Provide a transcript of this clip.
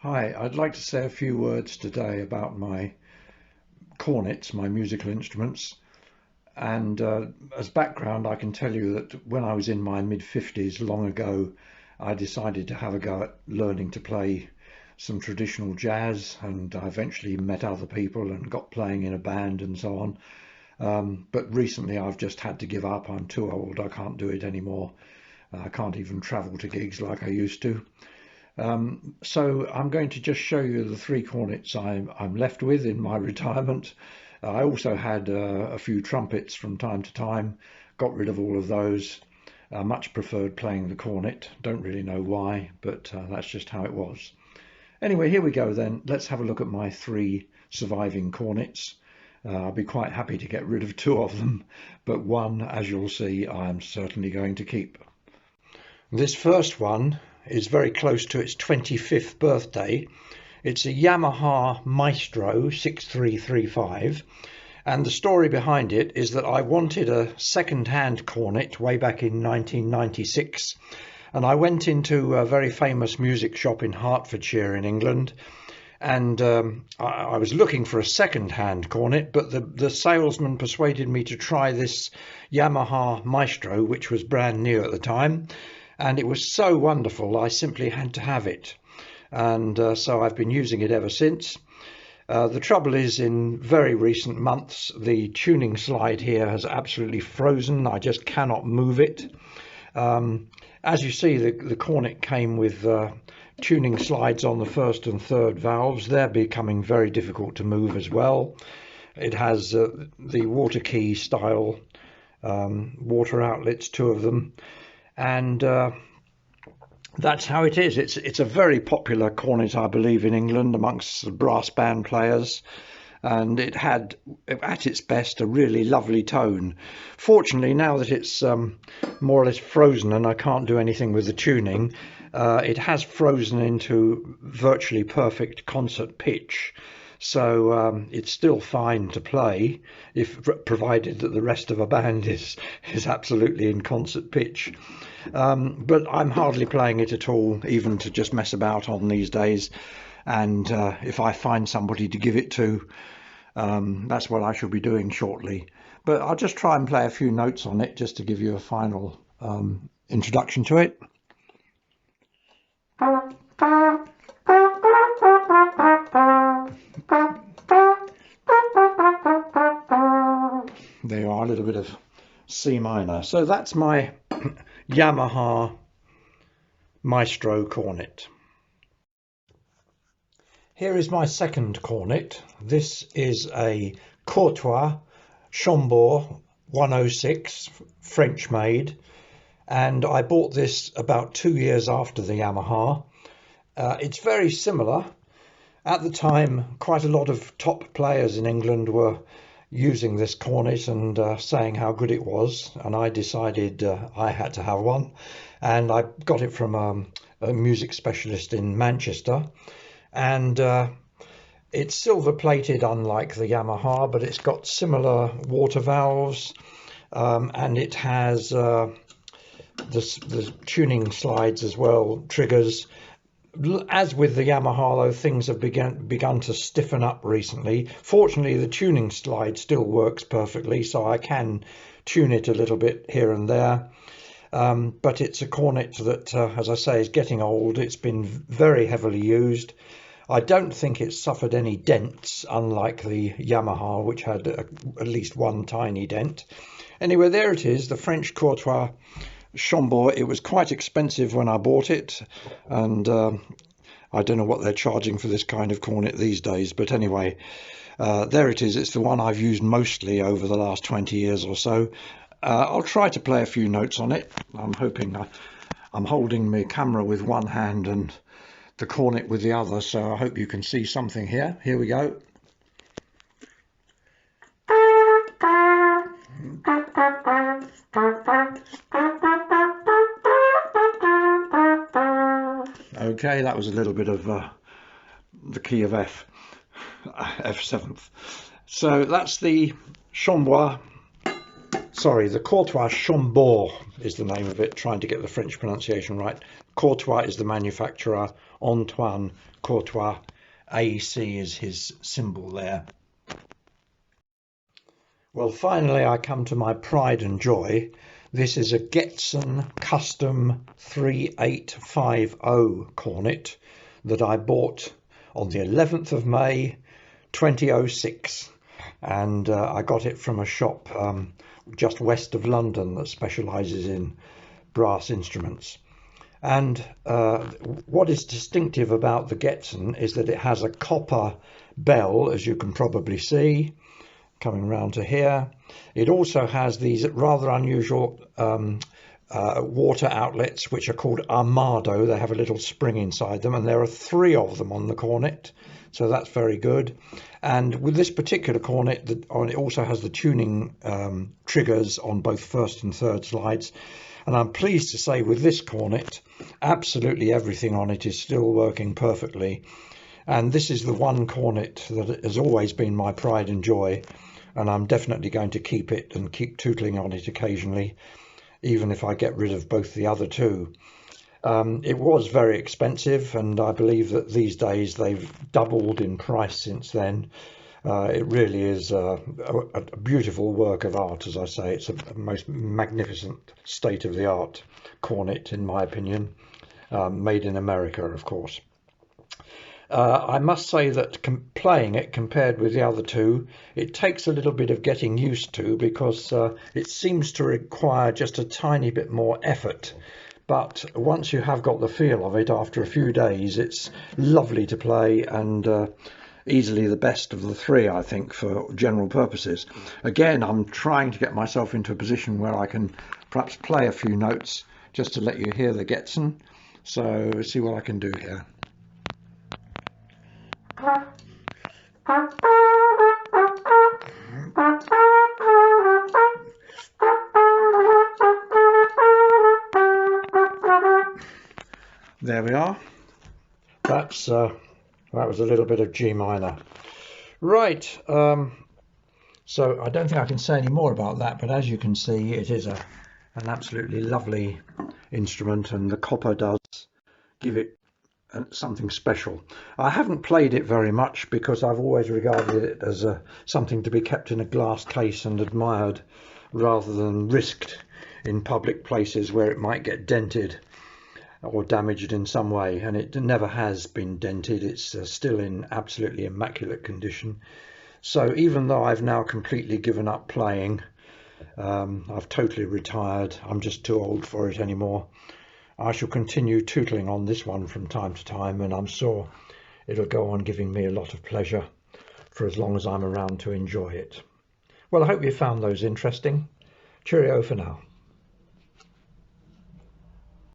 Hi, I'd like to say a few words today about my cornets, my musical instruments. And as background, I can tell you that when I was in my mid-50s long ago, I decided to have a go at learning to play some traditional jazz, and I eventually met other people and got playing in a band and so on. But recently I've just had to give up. I'm too old, I can't do it anymore. I can't even travel to gigs like I used to. So I'm going to just show you the three cornets I'm left with in my retirement. I also had a few trumpets from time to time, got rid of all of those. Much preferred playing the cornet, don't really know why, but that's just how it was. Anyway, here we go then. Let's have a look at my three surviving cornets. I'll be quite happy to get rid of two of them, but one, as you'll see, I'm certainly going to keep. This first one is very close to its 25th birthday. It's a Yamaha Maestro 6335, and the story behind it is that I wanted a second-hand cornet way back in 1996, and I went into a very famous music shop in Hertfordshire in England, and I was looking for a second-hand cornet, but the salesman persuaded me to try this Yamaha Maestro, which was brand new at the time. And it was so wonderful, I simply had to have it. And so I've been using it ever since. The trouble is, in very recent months, the tuning slide here has absolutely frozen. I just cannot move it. As you see, the cornet came with tuning slides on the first and third valves. They're becoming very difficult to move as well. It has the water key style water outlets, two of them. And that's how it is. It's a very popular cornet, I believe, in England amongst the brass band players, and it had at its best a really lovely tone. Fortunately, now that it's more or less frozen and I can't do anything with the tuning, it has frozen into virtually perfect concert pitch. So it's still fine to play, if provided that the rest of a band is absolutely in concert pitch. But I'm hardly playing it at all, even to just mess about on these days. And if I find somebody to give it to, that's what I shall be doing shortly. But I'll just try and play a few notes on it just to give you a final introduction to it. There you are, a little bit of C minor. So that's my Yamaha Maestro cornet. Here is my second cornet. This is a Courtois Cornet 106, French made, and I bought this about 2 years after the Yamaha. It's very similar. At the time, quite a lot of top players in England were using this cornet and saying how good it was, and I decided I had to have one, and I got it from a music specialist in Manchester. And it's silver plated, unlike the Yamaha, but it's got similar water valves, and it has the tuning slides as well, triggers. As with the Yamaha, though, things have begun to stiffen up recently. Fortunately, the tuning slide still works perfectly, so I can tune it a little bit here and there. But it's a cornet that, as I say, is getting old. It's been very heavily used. I don't think it's suffered any dents, unlike the Yamaha, which had at least one tiny dent. Anyway, there it is, the French Courtois Cornet. It was quite expensive when I bought it, and I don't know what they're charging for this kind of cornet these days, but anyway, there it is. It's the one I've used mostly over the last 20 years or so. I'll try to play a few notes on it. I'm holding my camera with one hand and the cornet with the other, so I hope you can see something here. Here we go. Okay, that was a little bit of the key of F, F7th. So that's the Cornet Sorry, the Courtois Chambord is the name of it, trying to get the French pronunciation right. Courtois is the manufacturer, Antoine Courtois, AEC is his symbol there. Well, finally I come to my pride and joy. This is a Getzen Custom 3850 Cornet that I bought on the 11th of May 2006, and I got it from a shop just west of London that specialises in brass instruments. And what is distinctive about the Getzen is that it has a copper bell, as you can probably see, coming round to here. It also has these rather unusual water outlets, which are called Armado. They have a little spring inside them, and there are 3 of them on the cornet, so that's very good. And with this particular cornet, it also has the tuning triggers on both first and third slides. And I'm pleased to say with this cornet, absolutely everything on it is still working perfectly. And this is the one cornet that has always been my pride and joy, and I'm definitely going to keep it and keep tootling on it occasionally, even if I get rid of both the other 2. It was very expensive, and I believe that these days they've doubled in price since then. It really is a beautiful work of art, as I say. It's a most magnificent state-of-the-art cornet, in my opinion, made in America, of course. I must say that playing it compared with the other 2, it takes a little bit of getting used to, because it seems to require just a tiny bit more effort. But once you have got the feel of it, after a few days, it's lovely to play, and easily the best of the 3, I think, for general purposes. Again, I'm trying to get myself into a position where I can perhaps play a few notes just to let you hear the Getzen. So see what I can do here. There we are. That was a little bit of G minor. Right, so I don't think I can say any more about that, but as you can see, it is an absolutely lovely instrument, and the copper does give it something special. I haven't played it very much because I've always regarded it as something to be kept in a glass case and admired, rather than risked in public places where it might get dented or damaged in some way, and it never has been dented. It's still in absolutely immaculate condition. So even though I've now completely given up playing, I've totally retired, I'm just too old for it anymore, I shall continue tootling on this one from time to time, and I'm sure it'll go on giving me a lot of pleasure for as long as I'm around to enjoy it. Well, I hope you found those interesting. Cheerio for now.